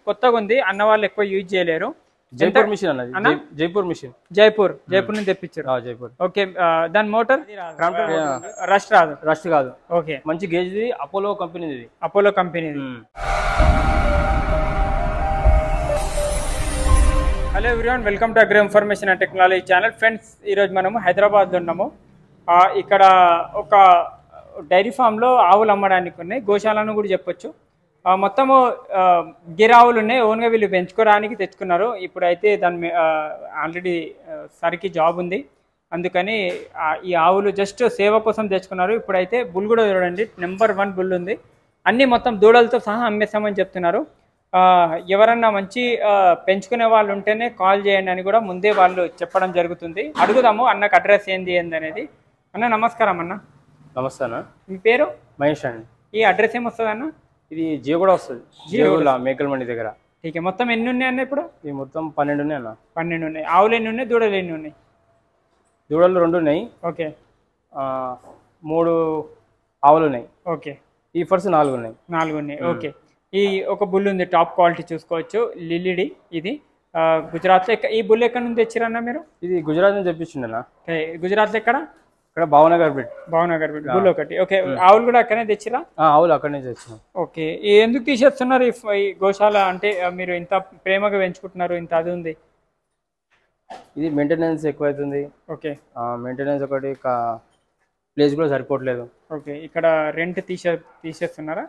కొత్తగా ఉంది, అన్న వాళ్ళు ఎక్కువ యూజ్ చేయలేరు. జైపూర్ మిషన్ అన్నది, జైపూర్ మిషన్, జైపూర్ నుంచి తెప్పించారు. జైపూర్. ఓకే, దాని మోటార్ రస్ట్ కాదు. ఓకే, మంచి gauge, Apollo company. Apollo company. Hello everyone, welcome to agri information and technology channel. Friends, ఈరోజు మనము హైదరాబాద్లో ఉన్నాము. ఇక్కడ ఒక డైరీ ఫామ్లో ఆవులు అమ్మడానికి ఉన్నాయి, గోశాలను కూడా చెప్పొచ్చు. మొత్తము గిరావులు ఉన్నాయి, ఓన్గా వీళ్ళు పెంచుకోవడానికి తెచ్చుకున్నారు. ఇప్పుడైతే దాని ఆల్రెడీ సరికి జాబ్ ఉంది, అందుకని ఈ ఆవులు జస్ట్ సేవ కోసం తెచ్చుకున్నారు. ఇప్పుడైతే బుల్ కూడా చూడండి, నెంబర్ 1 బుల్ ఉంది. అన్నీ మొత్తం దూడలతో సహా అమ్మేస్తామని చెప్తున్నారు. ఎవరన్నా మంచి పెంచుకునే వాళ్ళు ఉంటేనే కాల్ చేయండి అని కూడా ముందే వాళ్ళు చెప్పడం జరుగుతుంది. అడుగుదాము అన్నకు అడ్రస్ ఏంది అనేది. అన్న నమస్కారం. అన్న నమస్తే అన్న. మీ పేరు? మహేష్ అండి. ఈ అడ్రస్ ఏమొస్తుంది అన్న? ఇది జియో కూడా వస్తుంది, జియోలా మేకల మండి దగ్గర. ఠీకే, మొత్తం ఎన్ని ఉన్నాయి అన్న ఇప్పుడు? ఇది మొత్తం 12 ఉన్నాయి అన్న. 12 ఉన్నాయి. ఆవులు ఎన్ని ఉన్నాయి, దూడలు ఎన్ని ఉన్నాయి? దూడలు 2 ఉన్నాయి. ఓకే. 3 ఆవులు ఉన్నాయి. ఓకే. ఈ ఫర్స్ 4 ఉన్నాయి. 4 ఉన్నాయి. ఓకే. ఈ ఒక బుల్ ఉంది, టాప్ క్వాలిటీ చూసుకోవచ్చు, లిల్లీడి. ఇది గుజరాత్లో. ఈ బుల్ ఎక్కడ నుంచి తెచ్చిరన్నా మీరు? ఇది గుజరాత్ నుంచి తెప్పించిండన్నా. గుజరాత్లో ఎక్కడ? ఇక్కడ భావనగర్ బిట్ బుల్ ఒకటి. ఓకే. ఆవులు కూడా అక్కడనే తెచ్చిరా? ఆవులు అక్కడనే తెచ్చినాం. ఓకే. ఎందుకు తీసేస్తున్నారు ఈ గోశాల? అంటే మీరు ఇంత ప్రేమగా పెంచుకుంటున్నారు, ఇంత అది ఉంది. ఇది మెయింటెనెన్స్ ఎక్కువ అవుతుంది. ఓకే. మెయింటెనెన్స్ ఒకటి, ప్లేస్ కూడా సరిపోవట్లేదు. ఓకే. ఇక్కడ రెంట్ తీసేస్తున్నారా?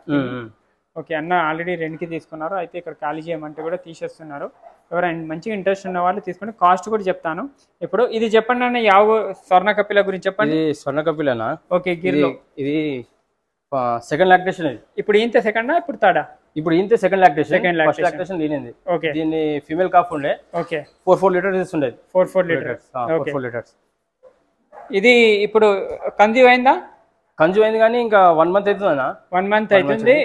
ఓకే. అన్న ఆల్రెడీ రెంట్కి తీసుకున్నారు, అయితే ఇక్కడ ఖాళీ చేయమంటే కూడా తీసేస్తున్నారు. ఎవరైనా మంచిగా ఇంట్రెస్ట్ ఉన్న వాళ్ళు తీసుకుని కాస్ట్ కూడా చెప్తాను. ఇప్పుడు ఇది చెప్పండి అన్న, యావ స్వర్ణ కపిల గురించి చెప్పండి. స్వర్ణ కపిలనా? ఓకే. గిర్లో ఇది సెకండ్ లాక్టేషన్. ఇప్పుడు ఇంత సెకండా, ఇప్పుడు థర్డా? ఇప్పుడు ఇంత సెకండ్ లాక్టేషన్ దీనింది. ఓకే. దీన్ని ఫీమేల్ కాఫ్ ఉండే. ఓకే. 4 లీటర్స్ ఇస్తుండేది. 4 లీటర్స్. ఇది ఇప్పుడు కన్జ్యూమ్ అయిందా? కన్జ్యూమ్ అయింది, కానీ ఇంకా 1 మంత్ అవుతుందన్నా. 1 మంత్ అవుతుంది.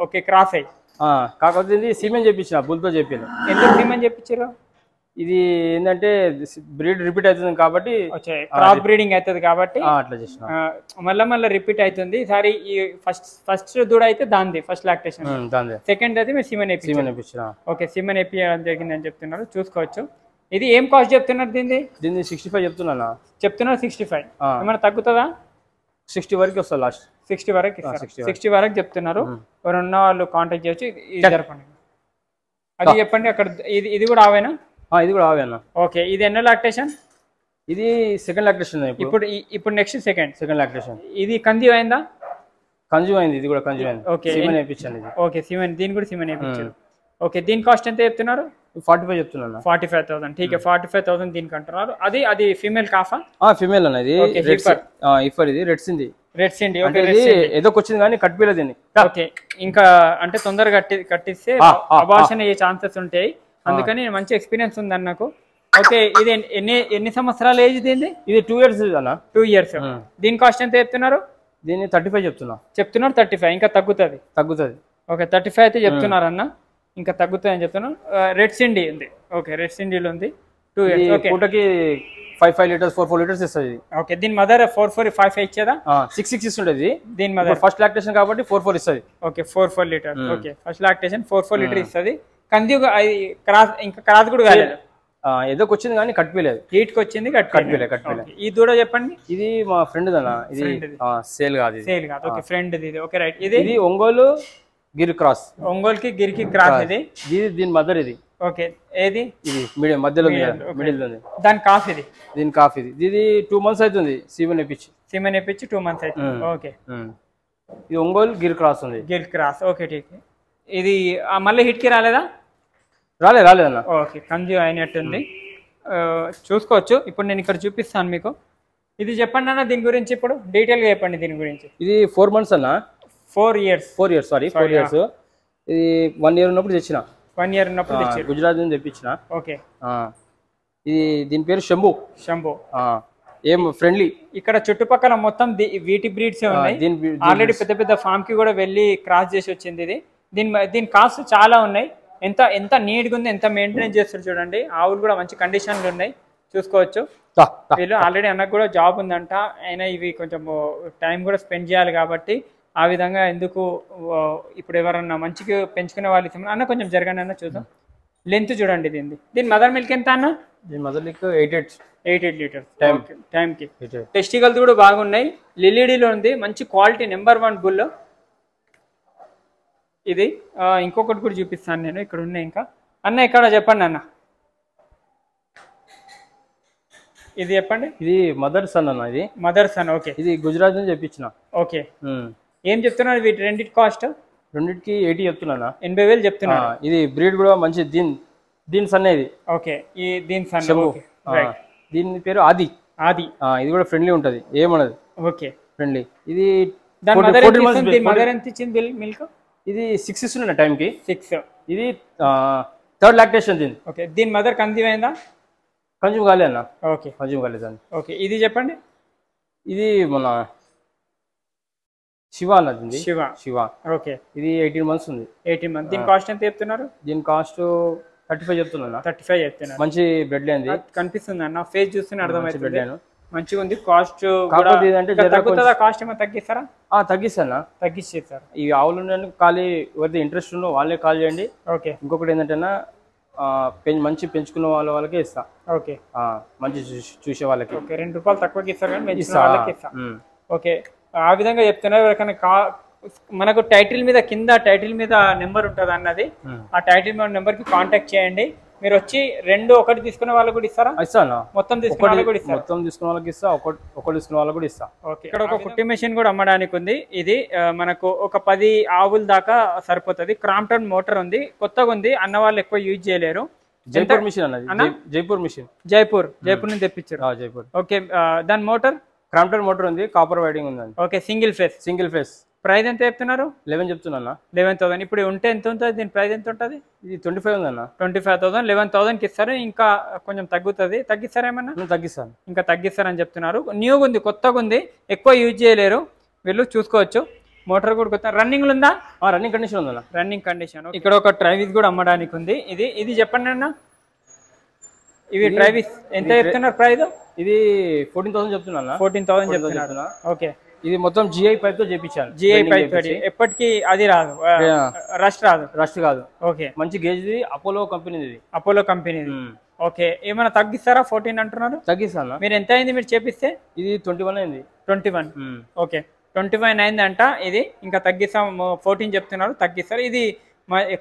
ఓకే. క్రాస్ అయ్యి కాకపోతే ఇది సీమెన్ చెప్పించిన, బుల్తో చెప్పాను. ఎందుకు సీమెన్ చెప్పించారు? ఇది ఏంటంటే బ్రీడ్ రిపీట్ అవుతుంది కాబట్టి, క్రాస్ బ్రీడింగ్ అవుతుంది కాబట్టి అట్లా చేసిన. మళ్ళీ రిపీట్ అవుతుంది. ఈసారి ఈ ఫస్ట్ దూడ అయితే దాంది ఫస్ట్ లాక్టేషన్, సెకండ్ అయితే మీరు సీమెన్ వేయించిన. ఓకే. సీమెన్ వేయించడం జరిగిందని చెప్తున్నారు, చూసుకోవచ్చు. ఇది ఏం కాస్ట్ చెప్తున్నారు దీన్ని? 65 చెప్తున్నా. 65. ఏమైనా తగ్గుతుందా? 60 వరకు వస్తుంది లాస్ట్. 60 వరకు 60 వరకు చెప్తున్నారు. ఎవరు ఉన్న వాళ్ళు కాంటాక్ట్ చేయొచ్చు. ఇది జరపండి, అది చెప్పండి. అక్కడ ఇది కూడా ఆవేనా? ఇది కూడా ఆవేనా. ఓకే. ఇది ఎన్నో లాక్టేషన్? ఇది సెకండ్ లాక్టేషన్. ఇప్పుడు నెక్స్ట్ సెకండ్ లాక్టేషన్. ఇది కన్జ్యూమ్ అయిందా? కన్జ్యూమ్ అయింది. ఇది కూడా కన్జ్యూమ్ అయింది. ఓకే. సీమెన్ వేయించండి. ఓకే. సీమెన్, దీని కూడా సీమెన్ వేయించారు. ఓకే. దీని కాస్ట్ ఎంత చెప్తున్నారు? 45 చెప్తున్నా. 45,000. ఠీకే. 45,000 దీనికి అంటున్నారు. అది ఫీమేల్ కాఫా? ఫీమేల్ అన్నది. ఇఫర్ ఇది రెడ్ సింది. ఏదో వచ్చింది కానీ కట్టిపోలేదు దీన్ని. ఓకే. ఇంకా అంటే తొందరగా కట్టిస్తే అబార్షన్ అయ్యే ఛాన్సెస్ ఉంటాయి, అందుకని మంచి ఎక్స్పీరియన్స్ ఉంది అన్నకు. ఓకే. ఇది ఎన్ని సంవత్సరాల ఏజ్ దీన్ని? ఇది 2 years అన్న. 2 years. దీని కాస్ట్ ఎంత చెప్తున్నారు? దీన్ని 35 చెప్తున్నారు. 35. ఇంకా తగ్గుతుంది. ఓకే. 35 అయితే చెప్తున్నారు అన్న, ఇంకా తగ్గుతుంది అని చెప్తున్నాను. రెడ్ సిండి ఉంది. ఓకే. రెడ్ సిండీలో ఉంది. 2 years. ఓకే. పూటకి 5 లీటర్స్ 4 లీటర్స్ ఇస్తుంది. ఓకే. దీని మదర్ 4 5 ఇచ్చేదా? 6 ఇస్తుండేది. దీని మదర్ ఫస్ట్ లాక్టేషన్ కాబట్టి 4 ఇస్తుంది. Okay. 4 litre. Okay. First lactation 4 litre ఇస్తుంది. కంది ఇంకా క్రాస్ కూడా కాలేదు. ఏదో వచ్చింది కానీ కట్టిపోలేదు. హీట్కి వచ్చింది, కట్టిపోలేదు. ఈ దూడ చెప్పండి. ఇది మా ఫ్రెండ్ దన్నా. ఇది సేల్ కాదు. ఓకే. ఫ్రెండ్ ఇది. ఓకే. రైట్. ఇది ఒంగోలు గిర్ క్రాస్. ఒంగోలుకి గిరికి క్రాస్. ఇది దీని మదర్. ఇది ఓకే. ఏది? ఇది మీడియం మధ్యలో మిడిల్ ఉంది. దాని కాఫ్ ఇది. దీని కాఫ్ ఇది 2 months అవుతుంది. సీమెన్ వేయించి 2 months అవుతుంది. ఓకే. ఇది ఒంగోలు గిర్ క్రాస్ ఉంది. గిర్ క్రాస్. ఓకే. ఠీక్. ఇది మళ్ళీ హిట్కి రాలేదా? రాలేదన్న. ఓకే. కన్జ్యూమ్ అయినట్టుంది, చూసుకోవచ్చు. ఇప్పుడు నేను ఇక్కడ చూపిస్తాను మీకు. ఇది చెప్పండి అన్న, దీని గురించి ఇప్పుడు డీటెయిల్గా చెప్పండి దీని గురించి. ఇది 4 months అన్న. 4 years. 4 years. ఇది 1 year ఉన్నప్పుడు తెచ్చిన. 1 year ఉన్నప్పుడు తెచ్చి గుజరాత్ నుంచి తెప్పించిన. ఓకే. ఇది దీని పేరు శంభు. ఏం ఫ్రెండ్లీ. ఇక్కడ చుట్టుపక్కల మొత్తం వీటి బ్రీడ్స్ ఉన్నాయి. ఆల్రెడీ పెద్ద ఫామ్ కి కూడా వెళ్ళి క్రాస్ చేసి వచ్చింది ఇది. దీని కాస్ట్ చాలా ఉన్నాయి. ఎంత నీట్గా ఉంది, ఎంత మెయింటెనెన్స్ చేస్తారు చూడండి. ఆవులు కూడా మంచి కండిషన్లు ఉన్నాయి, చూసుకోవచ్చు. వీళ్ళు ఆల్రెడీ అన్నకు కూడా జాబ్ ఉందంట, అయినా ఇవి కొంచెం టైం కూడా స్పెండ్ చేయాలి కాబట్టి ఆ విధంగా ఎందుకు ఇప్పుడు ఎవరన్నా మంచిగా పెంచుకునే వాళ్ళు ఇస్తామని అన్న కొంచెం జరగండి అన్న చూద్దాం. లెంత్ చూడండి దీని మదర్ మిల్క్ ఎంత అన్న? దీని మదర్ మిల్క్ 8 లీటర్స్ టైంకి. 8. టెస్టికల్స్ కూడా బాగున్నాయి. లిలిడీలో ఉంది, మంచి క్వాలిటీ నెంబర్ 1 బుల్ ఇది. ఇంకొకటి కూడా చూపిస్తాను నేను, ఇక్కడ ఉన్నాయి ఇంకా. అన్న ఇక్కడ చెప్పండి అన్న, ఇది చెప్పండి. ఇది మదర్ సన్ అన్న, ఇది మదర్ సన్. ఓకే, ఇది గుజరాత్ నుంచి తెప్పించిన. ఓకే, ఏం చెప్తున్నారు వీటి రెండింటి కాస్ట్? రెండింటికి 80 చెప్తున్నా, 80,000 చెప్తున్నా. ఇది బ్రీడ్ కూడా మంచి దీని సన్ ఇది. ఓకే, ఈ దీని సన్. దీని పేరు ఆది. ఇది కూడా ఫ్రెండ్లీ ఉంటది, ఏమన్నది. Okay, friendly. ఇది దాని మదర్ ఎంత ఇచ్చింది మిల్క్? ఇది 6 ఇస్తున్నా టైంకి. 6. ఇది 3rd లాక్టేషన్ దీని. ఓకే, దీని మదర్ కన్సీవ్ అయిందా? కన్జ్యూమ్ కాలే అన్న. ఓకే, కన్జ్యూమ్ కాలేదండి. ఓకే, ఇది చెప్పండి. ఇది మన శివ అన్నది. శివ. ఓకే, ఇది 18 మంత్స్ ఉంది. 18 మంత్స్. దీని కాస్ట్ ఎంత చెప్తున్నారు? దీని కాస్ట్ 35 చెప్తున్నా. 35 చెప్తున్నారు. మంచి బ్రెడ్ లేంది కనిపిస్తుంది అన్న, ఫేస్ చూస్తేనే అర్థమైంది. బ్రెడ్ లేను మంచిగా ఉంది. కాస్ట్ తగ్గుతుందా? కాస్ట్ ఏమైనా తగ్గిస్తారా? తగ్గిస్తానా, తగ్గిస్తారు. ఈ ఆవులు ఖాళీ ఎవరైతే ఇంట్రెస్ట్ ఉన్నో వాళ్ళే కాల్ చేయండి. ఓకే, ఇంకొకటి ఏంటంటే మంచి పెంచుకున్న వాళ్ళకే ఇస్తా. ఓకే, మంచి చూసే వాళ్ళకి. ఓకే, ₹2 తక్కువకి ఇస్తారు కానీ పెంచుకున్న వాళ్ళకి ఇస్తా. ఓకే, ఆ విధంగా చెప్తున్నారు. ఎవరికైనా మనకు టైటిల్ మీద నెంబర్ ఉంటుంది అన్నది, ఆ టైటిల్ నెంబర్ కి కాంటాక్ట్ చేయండి. మీరు వచ్చి ఒకటి తీసుకునే వాళ్ళకి కూడా ఇస్తారా? ఇస్తాను. మొత్తం తీసుకునే వాళ్ళకి కూడా ఇస్తారా? మొత్తం తీసుకునే వాళ్ళకి ఇస్తా, ఒకటి తీసుకునే వాళ్ళకి కూడా ఇస్తా. ఓకే, ఇక్కడ ఒక కుట్టి మెషిన్ కూడా అమ్మడానికి ఉంది. ఇది మనకు ఒక 10 ఆవుల దాకా సరిపోతుంది. క్రాంప్టన్ మోటార్ ఉంది, కొత్తగా ఉంది, అన్న వాళ్ళు ఎక్కువ యూజ్ చేయలేరు. జైపూర్ మిషన్ అన్నది. జైపూర్ మిషన్. జైపూర్ నుంచి తెప్పించారు. జైపూర్. ఓకే, దాని మోటార్ క్రాంప్టన్ మోటార్ ఉంది, కాపర్ వైడింగ్ ఉంది. Okay, single phase. ప్రైస్ ఎంత చెప్తున్నారు? 11 చెప్తున్నా. 11,000. ఇప్పుడు ఉంటే ఎంత ఉంటుంది? దీని ప్రైస్ ఎంత ఉంటుంది? ఇది 25 ఉందన్న. 25,000. 11,000కి ఇస్తారు. ఇంకా కొంచెం తగ్గుతుంది. తగ్గిస్తారా ఏమన్నా? తగ్గిస్తాను. ఇంకా తగ్గిస్తారని చెప్తున్నారు. న్యూగా ఉంది, కొత్తగా ఉంది, ఎక్కువ యూజ్ చేయలేరు వీళ్ళు, చూసుకోవచ్చు. మోటార్ కూడా కొత్త. రన్నింగ్ ఉందా? రన్నింగ్ కండిషన్ ఉందన్న. Running condition. ఇక్కడ ఒక ట్రైవిస్ కూడా అమ్మడానికి ఉంది. ఇది చెప్పండి అన్న, ఇవి ట్రైవిస్ ఎంత చెప్తున్నారు ప్రైస్? ఇది 14,000 చెప్తున్నా. 14,000 చెప్తున్నారు. ఓకే, ఇది మొత్తం GI పైప్ తో చేపించాను. GI పైప్ తోటి. ఎప్పటికీ అది రాదు, రస్ట్ కాదు. ఓకే, మంచి గేజ్ ఇది. Apollo company. ఓకే, ఏమైనా తగ్గిస్తారా? 14 అంటున్నారు. తగ్గిస్తాను. మీరు ఎంత అయింది మీరు చేపిస్తే? ఇది 21 అయింది. 21. ఓకే, 21 అయిందంట. ఇది ఇంకా తగ్గిస్తాం. 14 చెప్తున్నారు, తగ్గిస్తారు. ఇది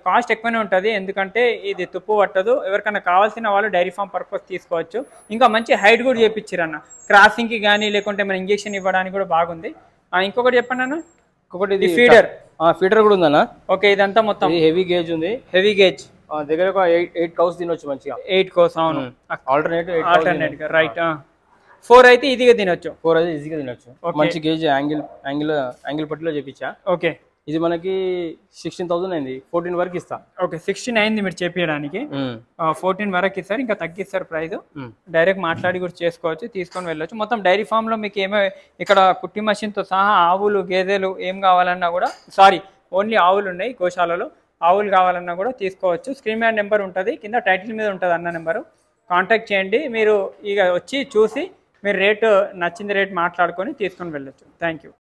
కాస్ట్ ఎక్కువనే ఉంటుంది, ఎందుకంటే ఇది తుప్పు పట్టదు. ఎవరికైనా కావాల్సిన వాళ్ళు డైరీ ఫామ్ పర్పస్ తీసుకోవచ్చు. ఇంకా మంచి హైట్ కూడా చేపించారు అన్న, క్రాసింగ్కి కానీ లేకుంటే మన ఇంజెక్షన్ ఇవ్వడానికి కూడా బాగుంది. ఇంకొకటి చెప్పండి అన్న. ఇంకొకటి ఇది ఫీడర్ కూడా ఉందన్న. ఓకే, ఇదంతా మొత్తం హెవీ గేజ్ ఉంది. దగ్గర ఒక 8 కౌస్ తినొచ్చు మంచిగా. 8 కౌస్. అవును, ఆల్టర్నేట్ గా. రైట్. 4 అయితే ఈజీగా తినొచ్చు. 4 అయితే ఈజీగా తినొచ్చు. మంచి గేజ్ యాంగిల్ పట్టిలో చేపించా. ఓకే, ఇది మనకి 16,000 అయింది. 14 వరకు ఇస్తా. ఓకే, 16 అయింది మీరు చేపించడానికి. 14 వరకు ఇస్తారు. ఇంకా తగ్గిస్తారు ప్రైస్. డైరెక్ట్ మాట్లాడి కూడా చేసుకోవచ్చు, తీసుకొని వెళ్ళొచ్చు. మొత్తం డైరీ ఫామ్ లో మీకు ఇక్కడ కుట్టి మషిన్ తో సహా ఆవులు, గేదెలు ఏం కావాలన్నా కూడా, ఓన్లీ ఆవులు ఉన్నాయి గోశాలలో. ఆవులు కావాలన్నా కూడా తీసుకోవచ్చు. స్క్రీన్ మీద నెంబర్ ఉంటుంది, కింద టైటిల్ మీద ఉంటుంది అన్న నెంబరు. కాంటాక్ట్ చేయండి. మీరు ఇక వచ్చి చూసి మీరు నచ్చింది రేట్ మాట్లాడుకొని తీసుకొని వెళ్ళొచ్చు. Thank you.